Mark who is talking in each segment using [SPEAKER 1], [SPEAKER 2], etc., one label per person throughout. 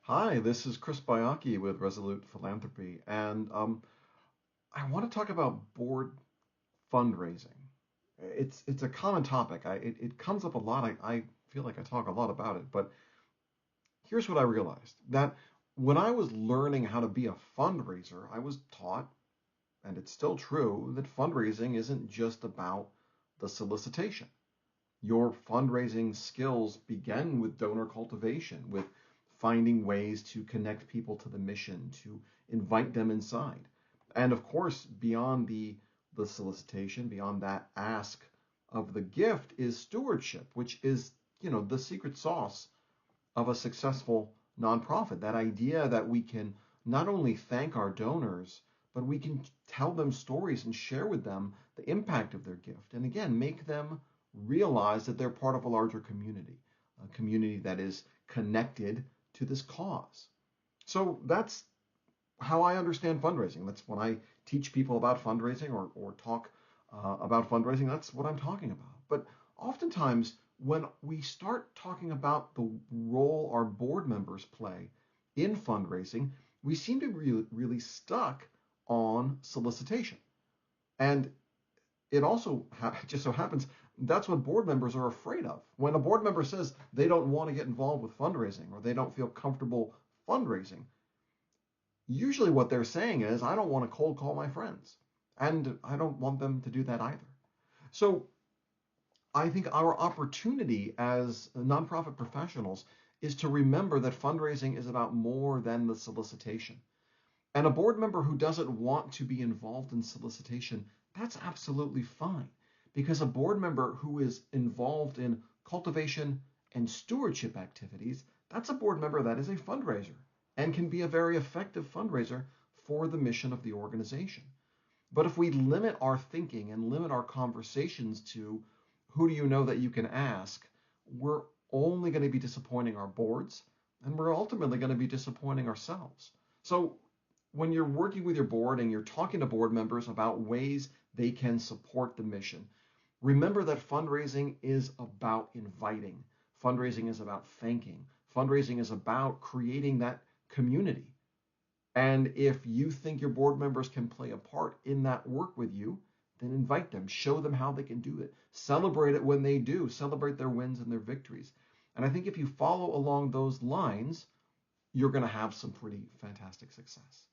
[SPEAKER 1] Hi, this is Chris Bayaki with Resolute Philanthropy, and I want to talk about board fundraising. It's a common topic. It comes up a lot. I feel like I talk a lot about it, but here's what I realized that when I was learning how to be a fundraiser, I was taught, and it's still true, that fundraising isn't just about the solicitation. Your fundraising skills begin with donor cultivation, with finding ways to connect people to the mission, to invite them inside. And of course, beyond the solicitation, beyond that ask of the gift is stewardship, which is, the secret sauce of a successful nonprofit. That idea that we can not only thank our donors, but we can tell them stories and share with them the impact of their gift. And again, make them realize that they're part of a larger community, a community that is connected to this cause. So that's how I understand fundraising. That's when I teach people about fundraising or talk about fundraising, that's what I'm talking about. But oftentimes, when we start talking about the role our board members play in fundraising, we seem to be really stuck on solicitation. And it also just so happens that's what board members are afraid of. When a board member says they don't want to get involved with fundraising or they don't feel comfortable fundraising, usually what they're saying is, I don't want to cold call my friends. And I don't want them to do that either. So I think our opportunity as nonprofit professionals is to remember that fundraising is about more than the solicitation. And a board member who doesn't want to be involved in solicitation, that's absolutely fine. Because a board member who is involved in cultivation and stewardship activities, that's a board member that is a fundraiser and can be a very effective fundraiser for the mission of the organization. But if we limit our thinking and limit our conversations to who do you know that you can ask, we're only going to be disappointing our boards and we're ultimately going to be disappointing ourselves. So when you're working with your board and you're talking to board members about ways they can support the mission, remember that fundraising is about inviting. Fundraising is about thanking. Fundraising is about creating that community. And if you think your board members can play a part in that work with you, then invite them, show them how they can do it, celebrate it when they do, celebrate their wins and their victories. And I think if you follow along those lines, you're going to have some pretty fantastic success.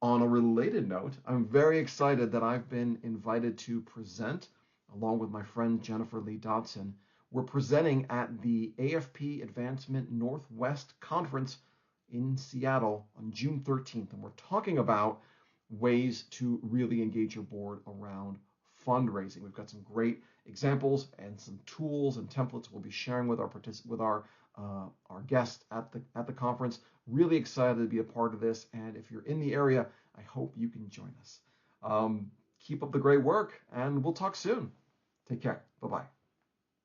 [SPEAKER 1] On a related note, I'm very excited that I've been invited to present along with my friend Jennifer Lee Dodson. We're presenting at the AFP Advancement Northwest Conference in Seattle on June 13th, and we're talking about ways to really engage your board around fundraising. We've got some great examples and some tools and templates we'll be sharing with our guests at the conference. Really excited to be a part of this, and if you're in the area, I hope you can join us. Keep up the great work, and we'll talk soon. Take care. Bye-bye.